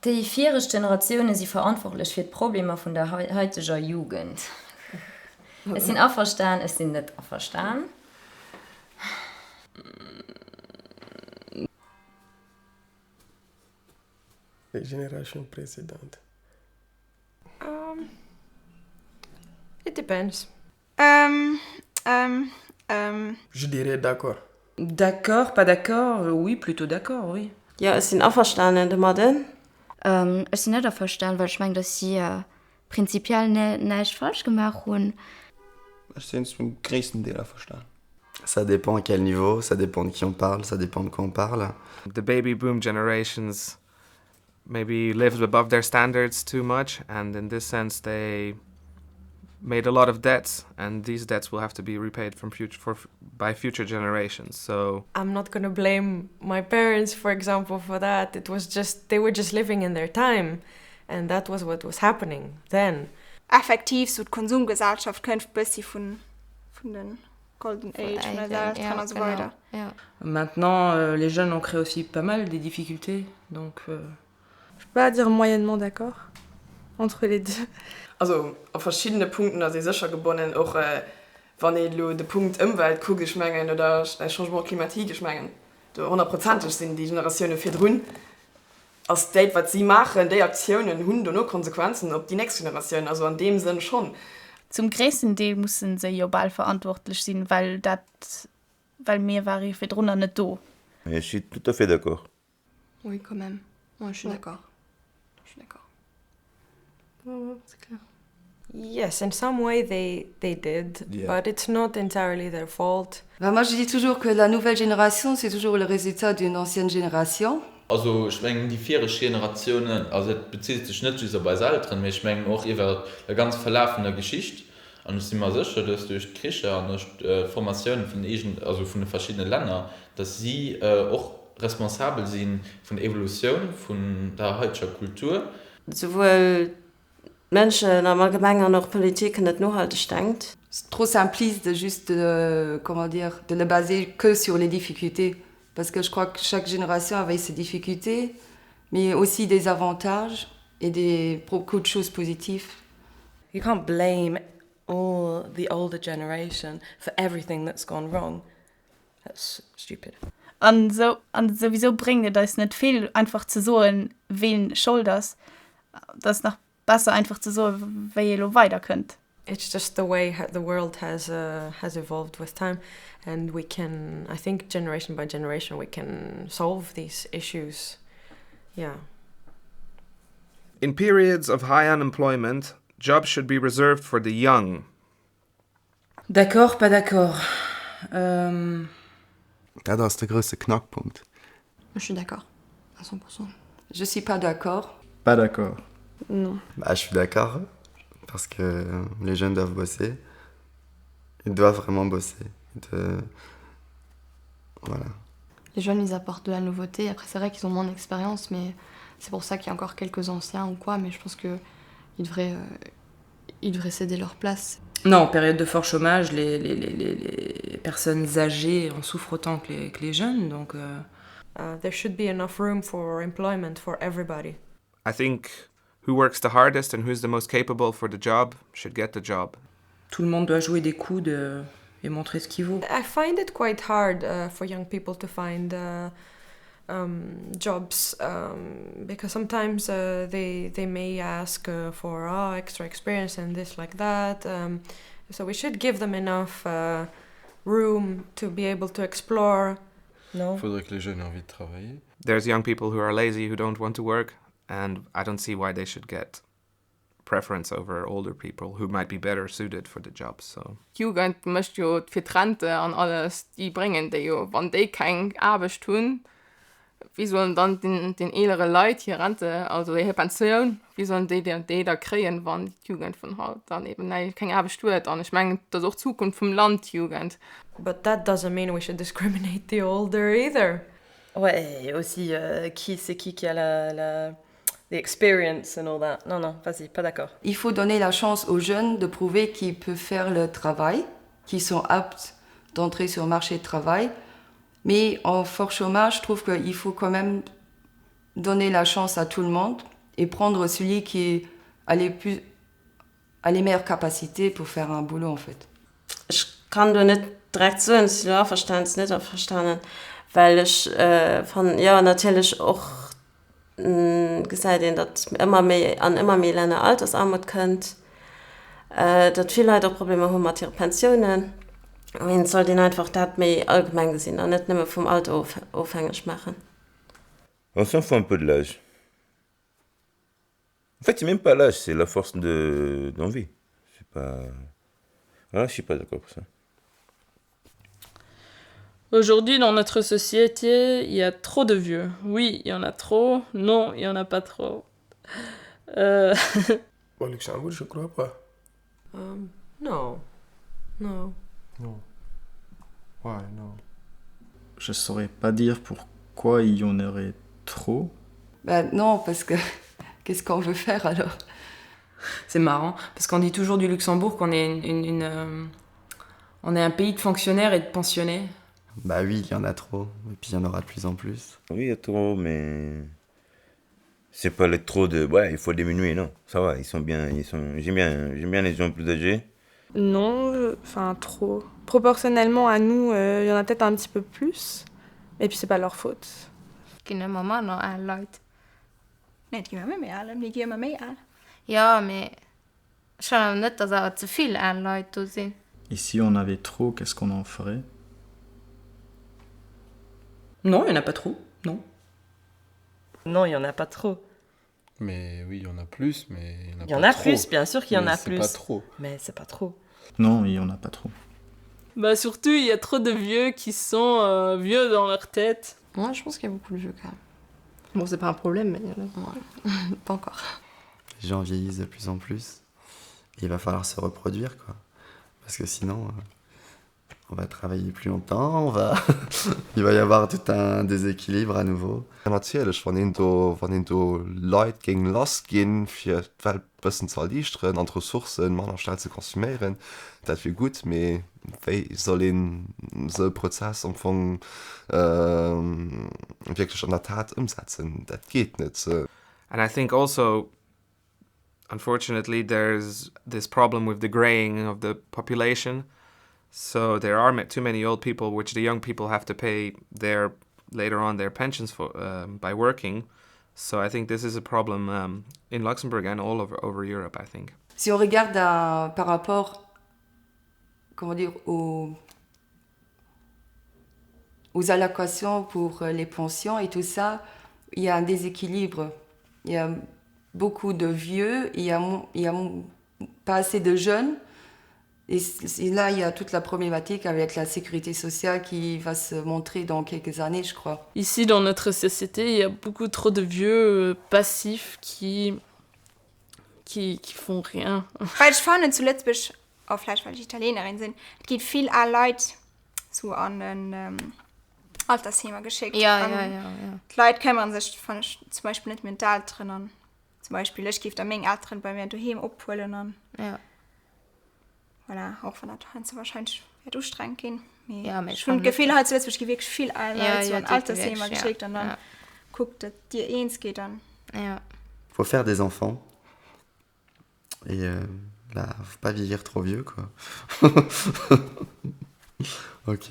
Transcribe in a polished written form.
Die vierte Generation sind verantwortlich für die Probleme von der heutigen Jugend. Es sind auferstanden, es sind nicht auferstanden. Die Generation précédente. It depends. Je dirais d'accord. D'accord, pas d'accord? Oui, plutôt d'accord, oui. Ja, es sind auferstanden, de Madden. Es sind nicht verstanden, weil ich meine, dass sie prinzipiell nicht falsch gemacht haben. Ich bin zum größten Teil verstanden. Ça dépend à quel niveau, ça dépend de qui on parle, ça dépend de quoi on parle. The baby boom generations maybe lived above their standards too much, and in this sense they made a lot of debts, and these debts will have to be repaid by future generations. So I'm not going to blame my parents, for example, for that. It was just, they were just living in their time, and that was what was happening then. Effektiv so die Konsumgesellschaft könnte ein bisschen von den Golden Age von der Eltern und so weiter. Ja. Maintenant, les jeunes ont créé aussi pas mal des difficultés, donc... Je peux pas dire moyennement d'accord entre les deux. Also auf verschiedene Punkten da sie sicher gebunden, auch wenn ich den Punkt Umwelt geschmengen oder Changement Klimatik geschmengen. 100% sind die Generationen für drin. Als das, was sie machen, die Aktionen haben nur Konsequenzen auf die nächste Generation, also in dem Sinn schon. Zum größten Teil müssen sie ja bald verantwortlich sein, weil mehr war für drunter nicht da. Je suis tout à fait d'accord. Oui, quand même. Moi, je suis d'accord. Je suis d'accord. C'est clair. Yes, in some way they did, Yeah. but it's not entirely their fault. Moi, je dis toujours que la nouvelle génération, c'est toujours le résultat d'une ancienne génération. Also ich meine, die vier Generationen, also das bezieht sich nicht so bei Älteren, aber ich meine auch über eine ganz verlaufende Geschichte. Und ich bin mir sicher, dass durch Kirche und durch Formationen also von den verschiedenen Ländern, dass sie auch responsabel sind von der Evolution, von der heutigen Kultur. Sowohl Menschen, aber allgemein auch Politik nicht nachhaltig denkt. C'est trop simpliste de juste, de le baser que sur les difficultés. Parce que je crois que chaque génération avait ses difficultés, mais aussi des avantages et beaucoup de choses positives. You can't blame all the older generation for everything that's gone wrong. That's stupid. Und sowieso bringt das nicht viel, einfach zu sagen, wen schuld das ist noch besser einfach zu sagen, wer ihr weiter könnt. It's just the way the world has evolved with time, and we can, I think, generation by generation, we can solve these issues. Yeah. in periods of high unemployment, jobs should be reserved for the young. D'accord, pas d'accord. Ja, das ist der größte Knackpunkt. Je suis d'accord, à 100%. Je suis pas d'accord. Pas d'accord. Non. Bah, je suis d'accord, parce que les jeunes doivent bosser. Ils doivent vraiment bosser. Voilà. Les jeunes, ils apportent de la nouveauté. Après, c'est vrai qu'ils ont moins d'expérience, mais c'est pour ça qu'il y a encore quelques anciens ou quoi. Mais je pense qu'ils devraient céder leur place. Non, en période de fort chômage, les personnes âgées en souffrent autant que les jeunes. Donc, there should be enough room for employment for everybody. I think who works the hardest and who's the most capable for the job should get the job. Tout le monde doit jouer des coudes et montrer ce qu'il vaut. I find it quite hard for young people to find jobs because sometimes they may ask for extra experience and this like that. So we should give them enough room to be able to explore. Il faudrait que les jeunes aient envie de travailler. There's young people who are lazy, who don't want to work, and I don't see why they should get preference over older people who might be better suited for the jobs. So. Jugend möchte ja für die Rente an alles, die bringen die ja. Wenn die keine Arbeit tun, wie sollen dann den älteren Leute hier Rente, also die Pension, wie sollen die da kriegen, wenn die Jugend von heute dann eben keine Arbeit tut? Und ich meine, das ist auch Zukunft vom Land, Jugend. But that doesn't mean we should discriminate the older either. Ouais, et aussi, c'est qui a the experience and all that. Non, vas-y, pas d'accord. Il faut donner la chance aux jeunes de prouver qu'ils peuvent faire le travail, qu'ils sont aptes d'entrer sur le marché du travail. Mais en fort chômage, je trouve qu'il faut quand même donner la chance à tout le monde et prendre celui qui a les meilleures capacités pour faire un boulot en fait. Ich kann du nicht direkt so ins Ja verstanden, nicht verstanden, weil ich von ja natürlich auch gesagt habe, dass immer mehr Länder Altersarmut könnt, dass viele Leute auch Probleme haben mit ihren Pensionen. Und soll den einfach das mehr allgemein gesehen und nicht nur vom Alter aufhängig machen. On s'en fout un peu de l'âge. En fait, c'est même pas l'âge, c'est la force d'envie. C'est pas... Voilà, je suis pas d'accord pour ça. Aujourd'hui, dans notre société, il y a trop de vieux. Oui, il y en a trop. Non, il n'y en a pas trop. Au Luxembourg, je crois pas. Non. Non. Ouais, non. Je saurais pas dire pourquoi il y en aurait trop. Ben non, parce que qu'est-ce qu'on veut faire alors? C'est marrant, parce qu'on dit toujours du Luxembourg qu'on est on est un pays de fonctionnaires et de pensionnés. Bah oui, il y en a trop, et puis il y en aura de plus en plus. Oui, il y a trop, mais... C'est pas le trop de... Ouais, il faut diminuer, non. Ça va, ils sont bien... J'aime bien les gens plus âgés. Non, enfin trop. Proportionnellement à nous, il y en a peut-être un petit peu plus. Et puis c'est pas leur faute. Kinder Mama noch alle Leute. Nicht immer mehr alle, wir gehen immer mehr alle. Ja, mais schon nicht, dass auch zu viele alle Leute da sind. Et si on avait trop, qu'est-ce qu'on en ferait? Non, il n'y en a pas trop, non. Non, il n'y en a pas trop. Mais oui, il y en a plus, mais il y en a plus, bien sûr qu'il y en a plus. C'est pas trop. Mais c'est pas trop. Non, il y en a pas trop. Bah surtout, il y a trop de vieux qui sont vieux dans leur tête. Moi, je pense qu'il y a beaucoup de vieux quand même. Bon, c'est pas un problème, mais il y en a. Ouais. Pas encore. Les gens vieillissent de plus en plus. Il va falloir se reproduire, quoi. Parce que sinon, on va travailler plus longtemps, il va y avoir tout un déséquilibre à nouveau. Natürlich, wenn du Leute gegen losgehen, für ein bisschen zu erleichtern, an Ressourcen, man schnell zu konsumieren, das wäre gut, aber wie soll so einen Prozess wirklich an der Tat umsetzen? Das geht nicht. And I think also, unfortunately, there's this problem with the graying of the population. So there are too many old people, which the young people have to pay later on their pensions for by working. So I think this is a problem in Luxembourg and all over Europe, I think. Si on regarde par rapport, comment dire, aux allocations pour les pensions et tout ça, il y a un déséquilibre. Il y a beaucoup de vieux, il y a pas assez de jeunes. Et là, il y a toute la problématique avec la sécurité sociale qui va se montrer dans quelques années, je crois. Ici, dans notre société, il y a beaucoup trop de vieux passifs qui font rien. Weil ich vorne zuletzt bist, auch vielleicht weil ich Italienerin bin, es gibt viel Leute so an ein Altersthema geschickt. Ja. Die Leute kümmern sich zum Beispiel nicht mental drinnen. Zum Beispiel, ich gebe da Menge Eltern bei mir daheim abholen. Ja. Voilà, auch von der Hand wahrscheinlich wird anstrengend gehen. Ja, ich habe Gefühl, heute zuletzt ich wirklich viel so ein Altersthema ja, geschickt und dann guckt, dass dir eins geht dann. Ja. Faut faire des enfants. Et là, faut pas vieillir trop vieux, quoi. Ok.